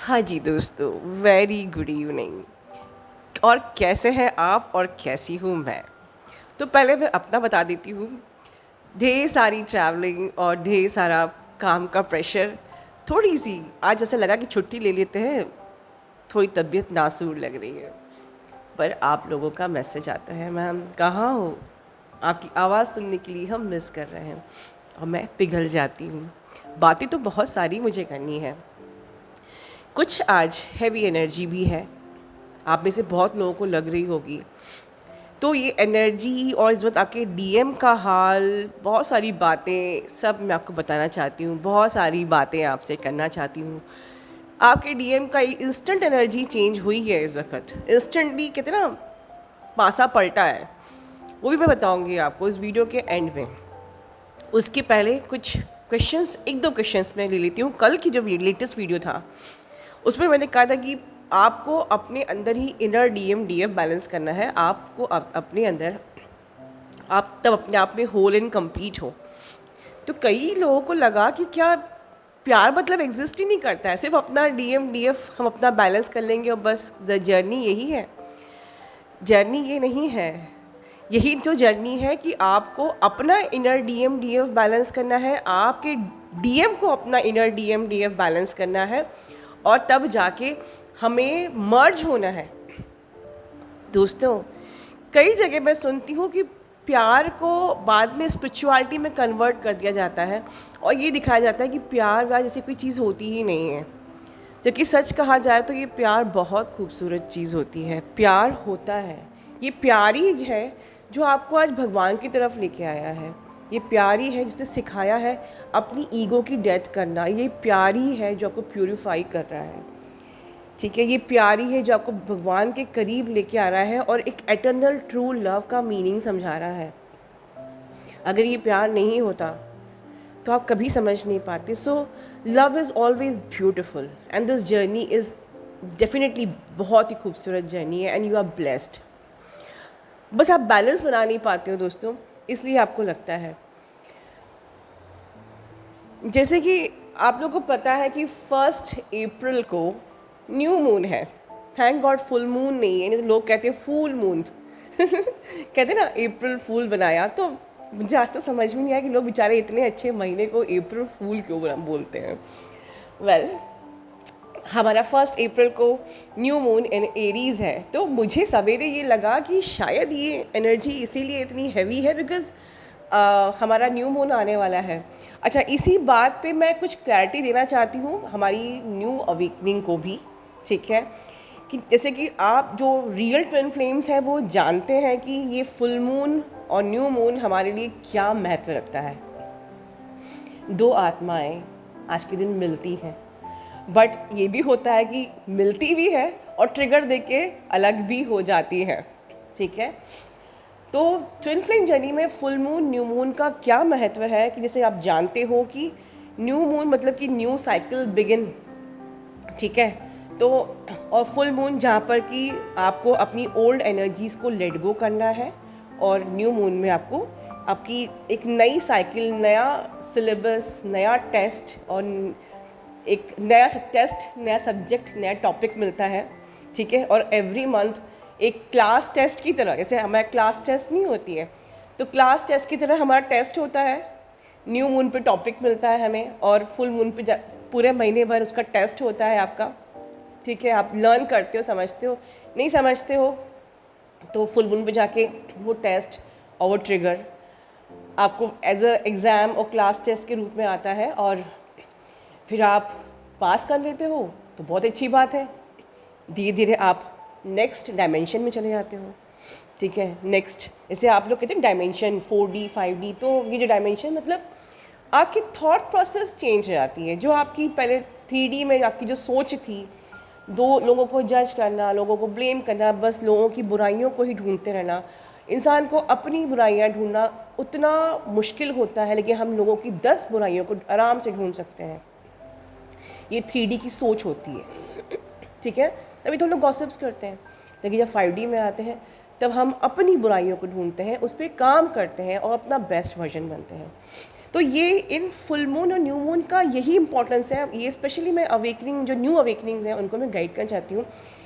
हाँ जी दोस्तों, very good evening. और कैसे हैं आप और कैसी हूँ मैं? तो पहले मैं अपना बता देती हूँ। ढेर सारी ट्रैवलिंग और ढेर सारा काम का प्रेशर, थोड़ी सी आज जैसे लगा कि छुट्टी ले लेते हैं, थोड़ी तबीयत नासूर लग रही है। पर आप लोगों का मैसेज आता है, मैम कहाँ हो, आपकी आवाज़ सुनने के लिए हम मिस कर रहे हैं। और मैं पिघल जाती हूँ। बातें तो बहुत सारी मुझे करनी है, कुछ आज हैवी एनर्जी भी है, आप में से बहुत लोगों को लग रही होगी। तो ये एनर्जी और इस वक्त आपके डीएम का हाल, बहुत सारी बातें सब मैं आपको बताना चाहती हूँ, बहुत सारी बातें आपसे करना चाहती हूँ। आपके डीएम का इंस्टेंट एनर्जी चेंज हुई है इस वक्त, इंस्टेंटली कहते हैं ना, पासा पलटा है। वो भी मैं बताऊँगी आपको इस वीडियो के एंड में। उसके पहले कुछ क्वेश्चंस, एक दो क्वेश्चंस मैं ले लेती हूँ। कल की जो लेटेस्ट वीडियो था उसमें मैंने कहा था कि आपको अपने अंदर ही इनर डीएम डीएफ बैलेंस करना है। आपको अपने अंदर, आप तब अपने आप में होल एंड कंप्लीट हो। तो कई लोगों को लगा कि क्या प्यार मतलब एग्जिस्ट ही नहीं करता है, सिर्फ अपना डीएम डीएफ हम अपना बैलेंस कर लेंगे और बस जर्नी यही है। जर्नी ये नहीं है। यही जो जर्नी है कि आपको अपना इनर डीएम डीएफ बैलेंस करना है, आपके डीएम को अपना इनर डीएम डीएफ बैलेंस करना है, और तब जाके हमें मर्ज होना है। दोस्तों, कई जगह मैं सुनती हूँ कि प्यार को बाद में स्पिरिचुअलिटी में कन्वर्ट कर दिया जाता है और ये दिखाया जाता है कि प्यार व्यार जैसी कोई चीज़ होती ही नहीं है। जबकि सच कहा जाए तो ये प्यार बहुत खूबसूरत चीज़ होती है, प्यार होता है। ये प्यार ही है जो आपको आज भगवान की तरफ लेके आया है। ये प्यार ही है जिसने सिखाया है अपनी ईगो की डेथ करना। ये प्यार ही है जो आपको प्यूरिफाई कर रहा है। ठीक है, ये प्यार ही है जो आपको भगवान के करीब लेके आ रहा है और एक एटर्नल ट्रू लव का मीनिंग समझा रहा है। अगर ये प्यार नहीं होता तो आप कभी समझ नहीं पाते। So love is always beautiful and this journey is definitely बहुत ही खूबसूरत जर्नी है एंड यू आर ब्लेस्ड। बस आप बैलेंस बना नहीं पाते हो दोस्तों, इसलिए आपको लगता है। जैसे कि आप लोगों को पता है कि 1 अप्रैल को न्यू मून है। थैंक गॉड फुल मून नहीं है, नहीं तो लोग कहते हैं फूल मून कहते हैं ना, अप्रैल फूल बनाया। तो मुझे आज तो समझ में नहीं आया कि लोग बेचारे इतने अच्छे महीने को अप्रैल फूल क्यों बोलते हैं। वेल, हमारा 1 अप्रैल को न्यू मून इन एरीज़ है। तो मुझे सवेरे ये लगा कि शायद ये एनर्जी इसीलिए इतनी हैवी है बिकॉज़ हमारा न्यू मून आने वाला है। अच्छा, इसी बात पे मैं कुछ क्लैरिटी देना चाहती हूँ हमारी न्यू अवेकनिंग को भी। ठीक है, कि जैसे कि आप जो रियल ट्विन फ्लेम्स हैं वो जानते हैं कि ये फुल मून और न्यू मून हमारे लिए क्या महत्व रखता है। दो आत्माएं आज के दिन मिलती हैं, बट ये भी होता है कि मिलती भी है और ट्रिगर देके अलग भी हो जाती है। ठीक है, तो ट्विन फ्लेम जर्नी में फुल मून न्यू मून का क्या महत्व है कि जैसे आप जानते हो कि न्यू मून मतलब कि न्यू साइकिल बिगिन। ठीक है, तो और फुल मून जहाँ पर कि आपको अपनी ओल्ड एनर्जीज़ को लेट गो करना है, और न्यू मून में आपको आपकी एक नई साइकिल, नया सिलेबस, नया टेस्ट और एक नया टेस्ट, नया सब्जेक्ट, नया टॉपिक मिलता है। ठीक है, और एवरी मंथ एक क्लास टेस्ट की तरह, जैसे हमारा क्लास टेस्ट नहीं होती है, तो क्लास टेस्ट की तरह हमारा टेस्ट होता है। न्यू मून पे टॉपिक मिलता है हमें, और फुल मून पे पूरे महीने भर उसका टेस्ट होता है आपका। ठीक है, आप लर्न करते हो, समझते हो, नहीं समझते हो तो फुल मून पे जाके वो टेस्ट और वो ट्रिगर आपको एज अ एग्ज़ाम और क्लास टेस्ट के रूप में आता है, और फिर आप पास कर लेते हो तो बहुत अच्छी बात है। धीरे धीरे आप नेक्स्ट डायमेंशन में चले जाते हो। ठीक है, नेक्स्ट जैसे आप लोग कहते हैं डायमेंशन 4D 5D, तो ये जो डायमेंशन मतलब आपकी थॉट प्रोसेस चेंज हो जाती है। जो आपकी पहले 3D में आपकी जो सोच थी, दो लोगों को जज करना, लोगों को ब्लेम करना, बस लोगों की बुराइयों को ही ढूंढते रहना, इंसान को अपनी बुराइयां ढूंढना उतना मुश्किल होता है, लेकिन हम लोगों की 10 बुराइयों को आराम से ढूंढ सकते हैं। ये 3D की सोच होती है। ठीक है, तभी तो हम लोग गॉसिप्स करते हैं। लेकिन जब 5D में आते हैं तब हम अपनी बुराइयों को ढूंढते हैं, उस पर काम करते हैं और अपना बेस्ट वर्जन बनते हैं। तो ये इन फुल मून और न्यू मून का यही इंपॉर्टेंस है। ये स्पेशली मैं अवेकनिंग, जो न्यू अवेकनिंग्स हैं उनको मैं गाइड करना चाहती हूँ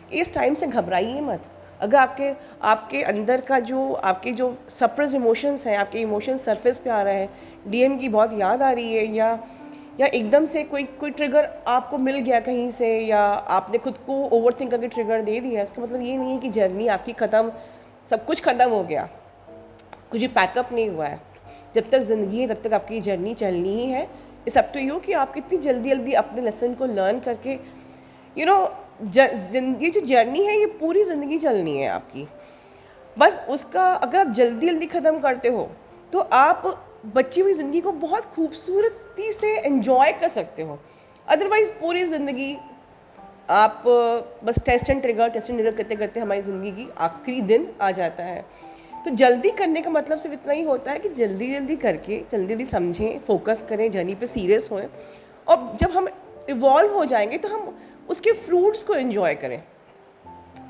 कि इस टाइम से घबराइए मत। अगर आपके आपके अंदर का जो आपके जो सप्रेस इमोशंस हैं, आपके इमोशंस सरफेस पे आ रहे हैं, डीएम की बहुत याद आ रही है, या एकदम से कोई ट्रिगर आपको मिल गया कहीं से, या आपने खुद को ओवर थिंक करके ट्रिगर दे दिया, इसका मतलब ये नहीं है कि जर्नी आपकी ख़त्म, सब कुछ ख़त्म हो गया, कुछ भी पैकअप नहीं हुआ है। जब तक ज़िंदगी है तब तक आपकी जर्नी चलनी ही है। इट्स अप टू यू कि आप कितनी जल्दी जल्दी अपने लेसन को लर्न करके ये जो जर्नी है ये पूरी ज़िंदगी चलनी है आपकी। बस उसका अगर आप जल्दी जल्दी ख़त्म करते हो तो आप बची हुई ज़िंदगी को बहुत खूबसूरती से एंजॉय कर सकते हो। अदरवाइज़ पूरी ज़िंदगी आप बस टेस्ट एंड ट्रिगर करते करते हमारी ज़िंदगी की आखिरी दिन आ जाता है। तो जल्दी करने का मतलब सिर्फ इतना ही होता है कि जल्दी जल्दी करके जल्दी जल्दी समझें, फोकस करें, जर्नी पे सीरियस होएं, और जब हम इवॉल्व हो जाएंगे तो हम उसके फ्रूट्स को एंजॉय करें,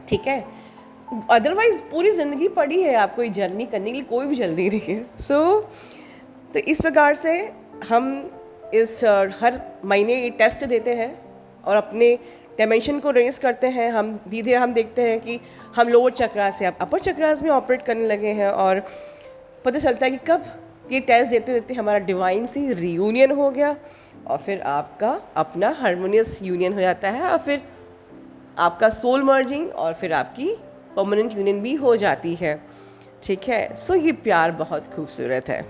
ठीक है। अदरवाइज़ पूरी ज़िंदगी पड़ी है आपको ये जर्नी करने के लिए, कोई भी जल्दी नहीं है। तो इस प्रकार से हम इस हर महीने ये टेस्ट देते हैं और अपने डायमेंशन को रेस करते हैं। हम धीरे धीरे हम देखते हैं कि हम लोअर चक्रास से अब अपर चक्रास में ऑपरेट करने लगे हैं, और पता चलता है कि कब ये टेस्ट देते देते हमारा डिवाइन से रीयूनियन हो गया, और फिर आपका अपना हारमोनियस यूनियन हो जाता है, और फिर आपका सोल मर्जिंग, और फिर आपकी परमानेंट यूनियन भी हो जाती है, ठीक है। सो ये प्यार बहुत खूबसूरत है।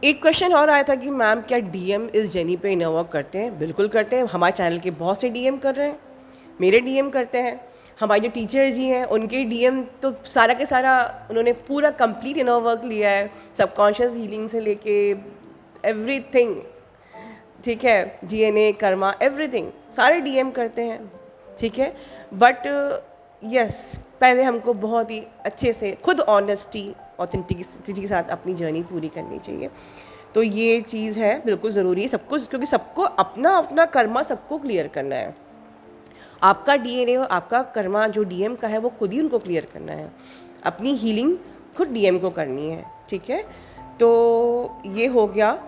एक क्वेश्चन और आया था कि मैम क्या डीएम इस जर्नी पे इनर वर्क करते हैं? बिल्कुल करते हैं। हमारे चैनल के बहुत से डीएम कर रहे हैं, मेरे डीएम करते हैं, हमारे जो टीचर जी हैं उनके डीएम तो सारा के सारा उन्होंने पूरा कंप्लीट इनर वर्क लिया है, सबकॉन्शियस हीलिंग से लेके एवरीथिंग, ठीक है, डीएनए, कर्मा, एवरीथिंग सारे डीएम करते हैं, ठीक है। बट यस, पहले हमको बहुत ही अच्छे से खुद ऑनेस्टी, ऑथेंटिसिटी के साथ अपनी जर्नी पूरी करनी चाहिए। तो ये चीज़ है, बिल्कुल ज़रूरी है सब कुछ, क्योंकि सबको अपना अपना कर्मा सबको क्लियर करना है। आपका डीएनए और आपका कर्मा जो डीएम का है वो खुद ही उनको क्लियर करना है, अपनी हीलिंग खुद डीएम को करनी है, ठीक है। तो ये हो गया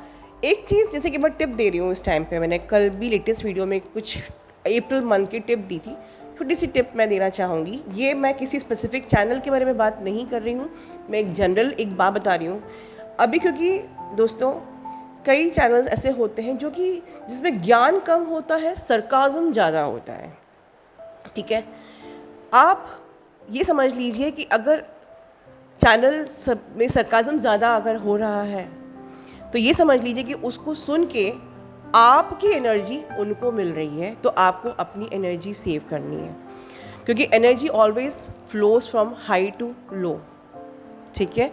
एक चीज़। जैसे कि मैं टिप दे रही हूँ इस टाइम पे, मैंने कल भी लेटेस्ट वीडियो में कुछ अप्रैल मंथ की टिप दी थी, छोटी सी टिप मैं देना चाहूँगी। ये मैं किसी स्पेसिफिक चैनल के बारे में बात नहीं कर रही हूँ, मैं एक जनरल एक बात बता रही हूँ अभी, क्योंकि दोस्तों कई चैनल्स ऐसे होते हैं जो कि जिसमें ज्ञान कम होता है, सरकाज़म ज़्यादा होता है, ठीक है। आप ये समझ लीजिए कि अगर चैनल में सरकाज़म ज़्यादा अगर हो रहा है तो ये समझ लीजिए कि उसको सुन के आपकी एनर्जी उनको मिल रही है, तो आपको अपनी एनर्जी सेव करनी है, क्योंकि energy always flows from high to low, ठीक है।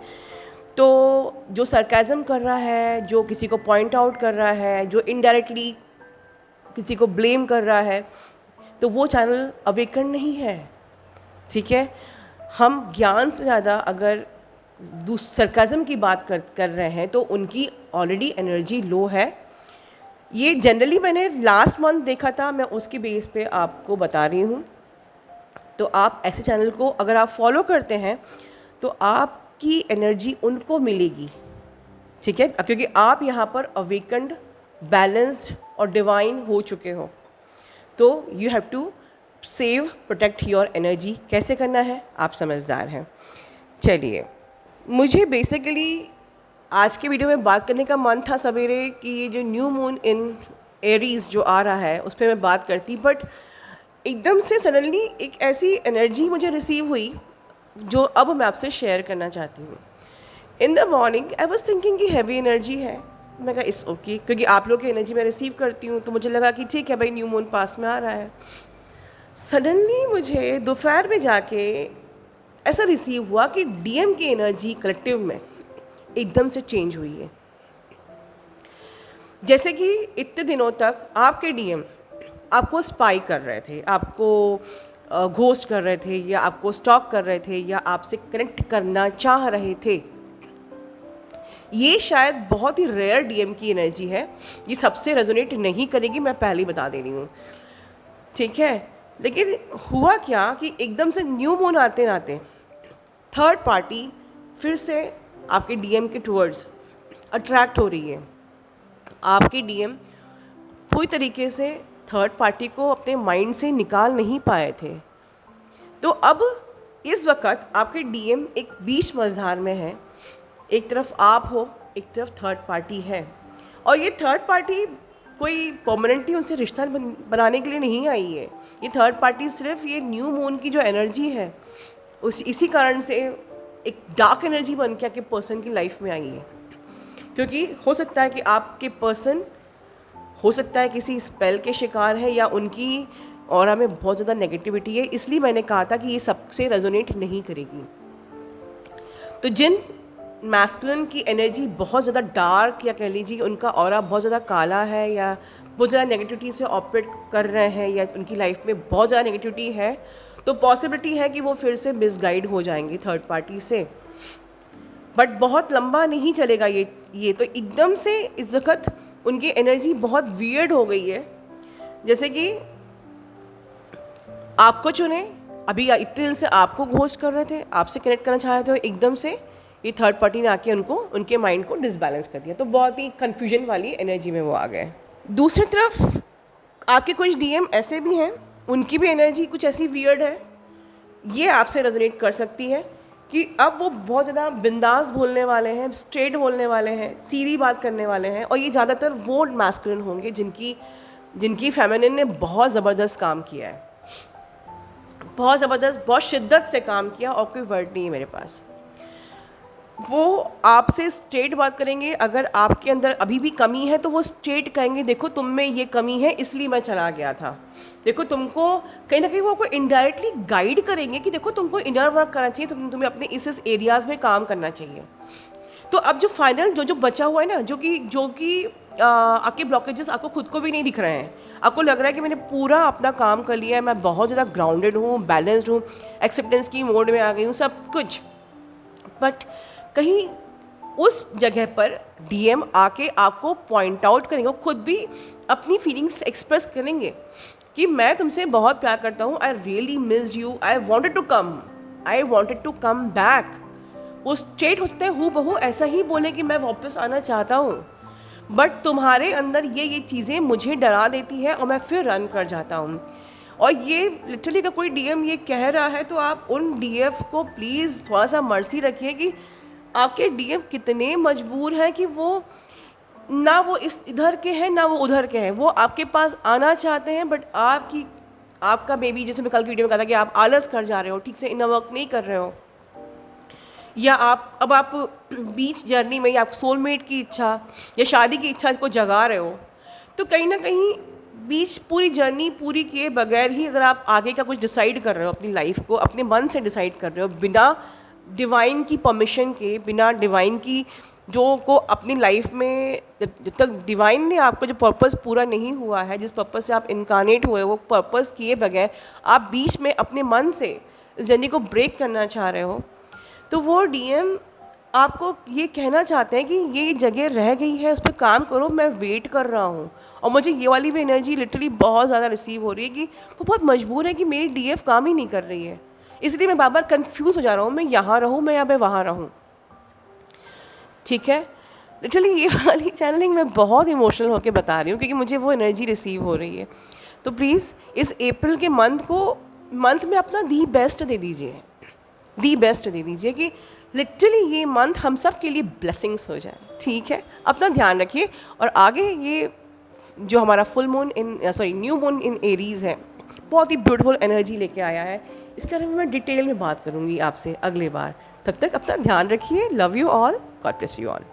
तो जो सरकाज़म कर रहा है, जो किसी को पॉइंट आउट कर रहा है, जो इनडायरेक्टली किसी को ब्लेम कर रहा है, तो वो चैनल अवेकन नहीं है, ठीक है। हम ज्ञान से ज़्यादा अगर सरकाज़म की बात कर रहे हैं तो उनकी ऑलरेडी एनर्जी लो है। ये जनरली मैंने लास्ट मंथ देखा था, मैं उसके बेस पे आपको बता रही हूँ। तो आप ऐसे चैनल को अगर आप फॉलो करते हैं तो आपकी एनर्जी उनको मिलेगी, ठीक है, क्योंकि आप यहाँ पर अवेकन्ड, बैलेंस्ड और डिवाइन हो चुके हो। तो you have to save, protect your energy. कैसे करना है, आप समझदार हैं। चलिए, मुझे बेसिकली आज के वीडियो में बात करने का मन था सवेरे कि ये जो न्यू मून इन एरीज़ जो आ रहा है उस पर मैं बात करती, बट एकदम से सडनली एक ऐसी एनर्जी मुझे रिसीव हुई जो अब मैं आपसे शेयर करना चाहती हूँ। In the morning I was thinking कि हैवी एनर्जी है, मैं कहा इट्स ओके, क्योंकि आप लोग की एनर्जी मैं रिसीव करती हूँ, तो मुझे लगा कि ठीक है भाई, न्यू मून पास में आ रहा है। सडनली मुझे दोपहर में जाके ऐसा रिसीव हुआ कि डीएम की एनर्जी कलेक्टिव में एकदम से चेंज हुई है। जैसे कि इतने दिनों तक आपके डीएम आपको स्पाई कर रहे थे, आपको घोस्ट कर रहे थे, या आपको स्टॉक कर रहे थे, या आपसे कनेक्ट करना चाह रहे थे। ये शायद बहुत ही रेयर डीएम की एनर्जी है, ये सबसे रेजोनेट नहीं करेगी, मैं पहले ही बता दे रही हूँ, ठीक है। लेकिन हुआ क्या कि एकदम से न्यू मून आते नाते थर्ड पार्टी फिर से आपके डीएम के टूवर्ड्स अट्रैक्ट हो रही है। आपके डीएम पूरी तरीके से थर्ड पार्टी को अपने माइंड से निकाल नहीं पाए थे। तो अब इस वक्त आपके डीएम एक बीच मझधार में है, एक तरफ आप हो, एक तरफ थर्ड पार्टी है। और ये थर्ड पार्टी कोई परमानेंटली उनसे रिश्ता बनाने के लिए नहीं आई है। ये थर्ड पार्टी सिर्फ ये न्यू मून की जो एनर्जी है इसी कारण से एक डार्क एनर्जी बन के आपके पर्सन की लाइफ में आई है। क्योंकि हो सकता है कि आपके पर्सन हो सकता है किसी स्पेल के शिकार है या उनकी ऑरा में बहुत ज़्यादा नेगेटिविटी है, इसलिए मैंने कहा था कि ये सबसे रेजोनेट नहीं करेगी। तो जिन मैस्कुलिन की एनर्जी बहुत ज़्यादा डार्क या कह लीजिए उनका ऑरा बहुत ज़्यादा काला है या बहुत ज़्यादा नेगेटिविटी से ऑपरेट कर रहे हैं या उनकी लाइफ में बहुत ज़्यादा नेगेटिविटी है, तो पॉसिबिलिटी है कि वो फिर से मिसगाइड हो जाएंगे थर्ड पार्टी से। बट बहुत लंबा नहीं चलेगा ये तो एकदम से इस वक्त उनकी एनर्जी बहुत वियर्ड हो गई है। जैसे कि आपको चुने, अभी इतने दिन से आपको घोस्ट कर रहे थे, आपसे कनेक्ट करना चाह रहे थे, एकदम से ये थर्ड पार्टी ने आके उनके माइंड को डिसबैलेंस कर दिया। तो बहुत ही कन्फ्यूजन वाली एनर्जी में वो आ गए। दूसरी तरफ आपके कुछ डीएम ऐसे भी हैं, उनकी भी एनर्जी कुछ ऐसी वियर्ड है, ये आपसे रेजोनेट कर सकती है कि अब वो बहुत ज़्यादा बिंदास बोलने वाले हैं, स्ट्रेट बोलने वाले हैं, सीधी बात करने वाले हैं। और ये ज़्यादातर वो मैस्कुलिन होंगे जिनकी फेमिनिन ने बहुत ज़बरदस्त काम किया है, बहुत ज़बरदस्त, बहुत शिद्दत से काम किया, और कोई वर्ड नहीं है मेरे पास। वो आपसे स्ट्रेट बात करेंगे। अगर आपके अंदर अभी भी कमी है तो वो स्ट्रेट कहेंगे, देखो तुम में ये कमी है इसलिए मैं चला गया था। देखो तुमको कहीं ना कहीं वो आपको इनडायरेक्टली गाइड करेंगे कि देखो तुमको इनर वर्क करना चाहिए, तुम्हें अपने इस एरियाज़ में काम करना चाहिए। तो अब जो फाइनल जो बचा हुआ है ना, जो कि आपके ब्लॉकेजेस आपको खुद को भी नहीं दिख रहे हैं, आपको लग रहा है कि मैंने पूरा अपना काम कर लिया है, मैं बहुत ज़्यादा ग्राउंडेड हूँ, बैलेंस्ड हूँ, एक्सेप्टेंस की मोड में आ गई हूँ, सब कुछ। बट कहीं उस जगह पर डीएम आके आपको पॉइंट आउट करेंगे, खुद भी अपनी फीलिंग्स एक्सप्रेस करेंगे कि मैं तुमसे बहुत प्यार करता हूँ, I really missed you, I wanted to come back. वो स्ट्रेट हो सकते हैं हूबहू ऐसा ही बोले कि मैं वापस आना चाहता हूँ, बट तुम्हारे अंदर ये चीज़ें मुझे डरा देती है और मैं फिर रन कर जाता हूँ। और ये लिटरली अगर कोई डीएम ये कह रहा है तो आप उन डीएफ को प्लीज़ थोड़ा सा मर्सी रखिए कि आपके डीएम कितने मजबूर हैं कि वो ना वो इधर के हैं ना वो उधर के हैं, वो आपके पास आना चाहते हैं, बट आपका बेबी, जैसे मैं कल की वीडियो में कहा था कि आप आलस कर जा रहे हो, ठीक से इनर वर्क नहीं कर रहे हो, या आप बीच जर्नी में या आप सोलमेट की इच्छा या शादी की इच्छा को जगा रहे हो, तो कहीं ना कहीं बीच पूरी जर्नी पूरी किए बगैर ही अगर आप आगे का कुछ डिसाइड कर रहे हो, अपनी लाइफ को अपने मन से डिसाइड कर रहे हो, बिना डिवाइन की परमिशन के, बिना डिवाइन की जो को अपनी लाइफ में जब तक डिवाइन ने आपको जो पर्पस पूरा नहीं हुआ है, जिस पर्पस से आप इनकारनेट हुए, वो पर्पस किए बगैर आप बीच में अपने मन से इस जर्नी को ब्रेक करना चाह रहे हो, तो वो डीएम आपको ये कहना चाहते हैं कि ये जगह रह गई है, उस पर काम करो, मैं वेट कर रहा हूँ। और मुझे ये वाली भी एनर्जी लिटरली बहुत ज़्यादा रिसीव हो रही है कि वो बहुत मजबूर है कि मेरी डीएफ काम ही नहीं कर रही है, इसलिए मैं बार बार कन्फ्यूज़ हो जा रहा हूँ, मैं यहाँ रहूँ मैं या मैं वहाँ रहूँ। ठीक है, लिटरली ये वाली चैनलिंग मैं बहुत इमोशनल होकर बता रही हूँ क्योंकि मुझे वो एनर्जी रिसीव हो रही है। तो प्लीज़ इस अप्रैल के मंथ में अपना दी बेस्ट दे दीजिए कि लिटरली ये मंथ हम सब के लिए ब्लेसिंग्स हो जाए। ठीक है, अपना ध्यान रखिए। और आगे ये जो हमारा न्यू मून इन एरीज़ है, बहुत ही ब्यूटीफुल एनर्जी लेके आया है, इसके बारे में मैं डिटेल में बात करूँगी आपसे अगले बार। तब तक अपना ध्यान रखिए। Love you all, God bless you all.